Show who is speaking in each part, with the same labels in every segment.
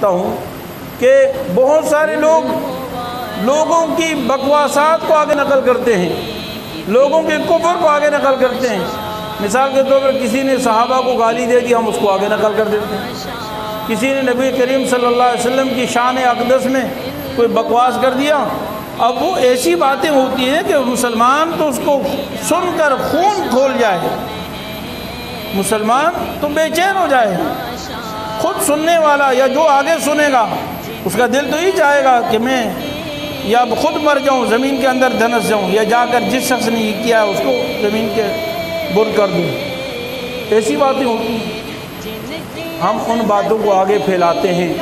Speaker 1: ہوں کہ بہت سارے لوگ لوگوں کی بکواسات کو آگے نقل کرتے ہیں، لوگوں کے کفر کو آگے نقل کرتے ہیں۔ مثال کے طور پر کسی نے صحابہ کو گالی دے دی، ہم اس کو آگے نقل کر دیتے ہیں۔ کسی نے نبی کریم صلی اللہ علیہ وسلم کی شان اقدس میں کوئی بکواس کر دیا، اب وہ ایسی باتیں ہوتی ہیں کہ مسلمان تو اس کو سن کر خون کھول جائے، مسلمان تو بے چین ہو جائے۔ خود سننے والا یا جو آگے سنے گا اس کا دل تو ہی چاہے گا کہ میں یا خود مر جاؤں، زمین کے اندر دھنس جاؤں، یا جا کر جس شخص نے یہ کیا ہے اس کو زمین کے بر کر دوں۔ ایسی باتیں ہوتی ہیں، ہم ان باتوں کو آگے پھیلاتے ہیں،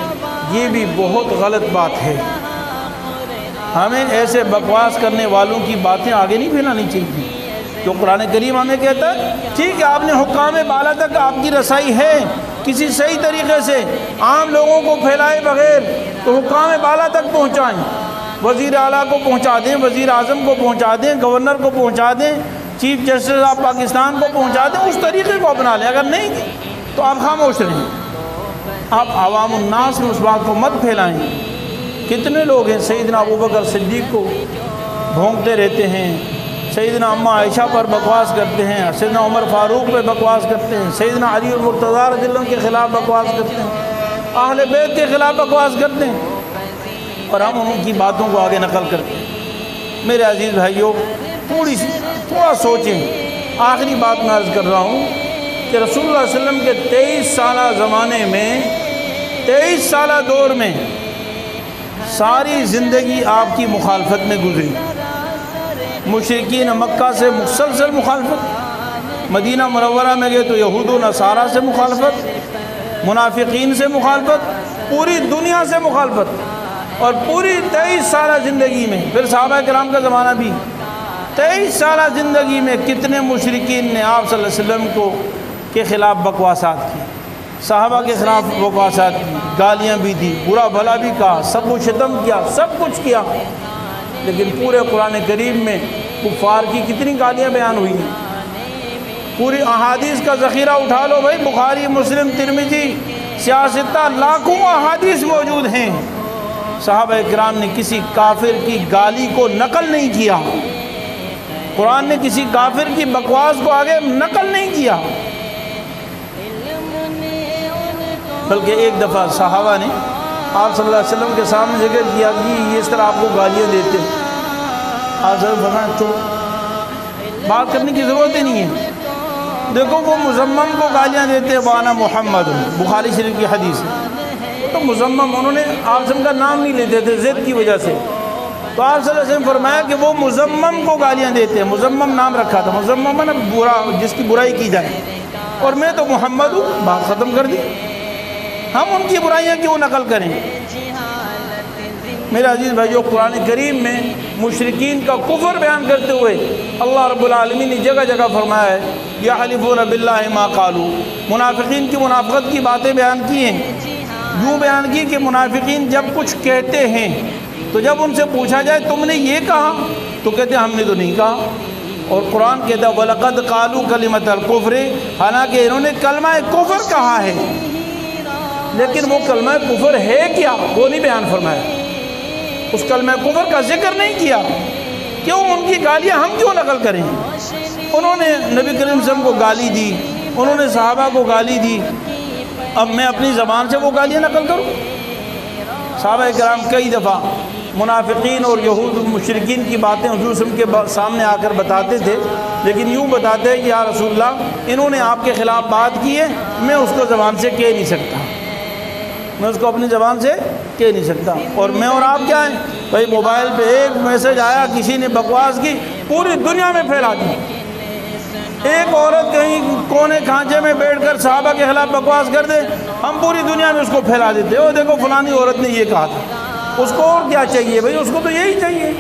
Speaker 1: یہ بھی بہت غلط بات ہے۔ ہمیں ایسے بکواس کرنے والوں کی باتیں آگے نہیں پھیلانی چاہیے۔ جو قرآن کریم ہمیں کہتا ہے ٹھیک ہے آپ نے حکام بالا تک آپ کی رسائی ہے، کسی صحیح طریقے سے عام لوگوں کو پھیلائے بغیر تو حکام بالا تک پہنچائیں، وزیر اعلیٰ کو پہنچا دیں، وزیر اعظم کو پہنچا دیں، گورنر کو پہنچا دیں، چیف جسٹس آف پاکستان کو پہنچا دیں، اس طریقے کو اپنا لیں۔ اگر نہیں تو آپ خاموش رہیں، آپ عوام الناس میں اس بات کو مت پھیلائیں۔ کتنے لوگ ہیں سیدنا ابوبکر صدیق کو بھونکتے رہتے ہیں، سیدنا اماں عائشہ پر بکواس کرتے ہیں، سیدنا عمر فاروق پہ بکواس کرتے ہیں، سیدنا علی المرتضیٰ رضی اللہ عنہ کے خلاف بکواس کرتے ہیں، اہل بیت کے خلاف بکواس کرتے ہیں، اور ہم ان کی باتوں کو آگے نقل کرتے ہیں۔ میرے عزیز بھائیوں، تھوڑا سوچیں۔ آخری بات میں عرض کر رہا ہوں کہ رسول اللہ علیہ وسلم کے 23 سالہ زمانے میں، 23 سالہ دور میں ساری زندگی آپ کی مخالفت میں گزری۔ مشرکین مکہ سے مسلسل مخالفت، مدینہ منورہ میں گئے تو یہود و نصارہ سے مخالفت، منافقین سے مخالفت، پوری دنیا سے مخالفت، اور پوری 23 سالہ زندگی میں، پھر صحابہ کرام کا زمانہ بھی، 23 سالہ زندگی میں کتنے مشرکین نے آپ صلی اللہ علیہ وسلم کے خلاف بکواسات کی، صحابہ کے خلاف بکواسات کی، گالیاں بھی دی، برا بھلا بھی کہا، سب و شتم کیا، سب کچھ کیا، لیکن پورے قرآن کریم میں کفار کی کتنی گالیاں بیان ہوئی ہیں۔ پوری احادیث کا ذخیرہ اٹھا لو بھائی، بخاری، مسلم، ترمذی، سیاستہ، لاکھوں احادیث موجود ہیں۔ صحابہ کرام نے کسی کافر کی گالی کو نقل نہیں کیا، قرآن نے کسی کافر کی بکواس کو آگے نقل نہیں کیا، بلکہ ایک دفعہ صحابہ نے آپ صلی اللہ علیہ وسلم کے سامنے ذکر کیا کہ یہ اس طرح آپ کو گالیاں دیتے ہیں۔ آپ صلی اللہ علیہ وسلم تو بات کرنے کی ضرورت ہی نہیں ہے۔ دیکھو وہ مزمم کو گالیاں دیتے ہیں، وانا محمد، بخاری شریف کی حدیث ہے، تو مزمم انہوں نے آپ صلی اللہ علیہ وسلم کا نام نہیں لیتے تھے ضد کی وجہ سے، تو آپ صلی اللہ علیہ وسلم فرمایا کہ وہ مزمم کو گالیاں دیتے ہیں، مزمم نام رکھا تھا، مزمم ہے برا، جس کی برائی کی جائے، اور میں تو محمد ہوں، بات ختم کر دی۔ ہم ان کی برائیاں کیوں نقل کریں؟ میرے عزیز بھائیو، قرآن کریم میں مشرکین کا کفر بیان کرتے ہوئے اللہ رب العالمین نے جگہ جگہ فرمایا ہے یحلفون باللہ ما قالوا، منافقین کی منافقت کی باتیں بیان کی ہیں، یوں بیان کی کہ منافقین جب کچھ کہتے ہیں تو جب ان سے پوچھا جائے تم نے یہ کہا تو کہتے ہیں ہم نے تو نہیں کہا، اور قرآن کہتا ہے وَلَقَدْ قَالُوا كَلِمَةَ الْكُفْرِ، حالانکہ انہوں نے کلمہ کفر کہا ہے، لیکن وہ کلمہ کفر ہے کیا وہ نہیں بیان فرمایا، اس کلمہ کفر کا ذکر نہیں کیا۔ کیوں ان کی گالیاں ہم کیوں نقل کریں؟ انہوں نے نبی کریم صلی اللہ علیہ وسلم کو گالی دی، انہوں نے صحابہ کو گالی دی، اب میں اپنی زبان سے وہ گالیاں نقل کروں؟ صحابہ کرام کئی دفعہ منافقین اور یہود مشرکین کی باتیں حضور صلی اللہ علیہ وسلم کے سامنے آ کر بتاتے تھے، لیکن یوں بتاتے ہیں کہ یا رسول اللہ انہوں نے آپ کے خلاف بات کی ہے، میں اس کو زبان سے کہہ نہیں سکتا، میں اس کو اپنی زبان سے کہہ نہیں سکتا، اور میں اور آپ کیا ہیں بھائی، موبائل پہ ایک میسج آیا، کسی نے بکواس کی، پوری دنیا میں پھیلا دی۔ ایک عورت کہیں کونے کھانچے میں بیٹھ کر صحابہ کے خلاف بکواس کر دے، ہم پوری دنیا میں اس کو پھیلا دیتے، او دیکھو فلانی عورت نے یہ کہا تھا۔ اس کو اور کیا چاہیے بھائی، اس کو تو یہی چاہیے،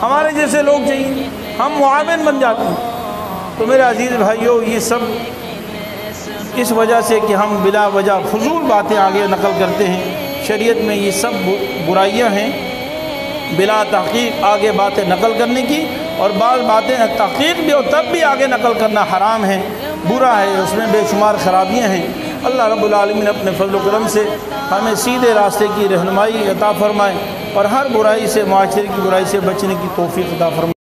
Speaker 1: ہمارے جیسے لوگ چاہیے، ہم معاون بن جاتے ہیں۔ تو میرے عزیز بھائیو، یہ سب اس وجہ سے کہ ہم بلا وجہ فضول باتیں آگے نقل کرتے ہیں۔ شریعت میں یہ سب برائیاں ہیں، بلا تحقیق آگے باتیں نقل کرنے کی، اور بعض باتیں تحقیق بھی اور تب بھی آگے نقل کرنا حرام ہے، برا ہے، اس میں بے شمار خرابیاں ہیں۔ اللہ رب العالمین اپنے فضل و کرم سے ہمیں سیدھے راستے کی رہنمائی عطا فرمائے اور ہر برائی سے، معاشرے کی برائی سے بچنے کی توفیق عطا فرمائے۔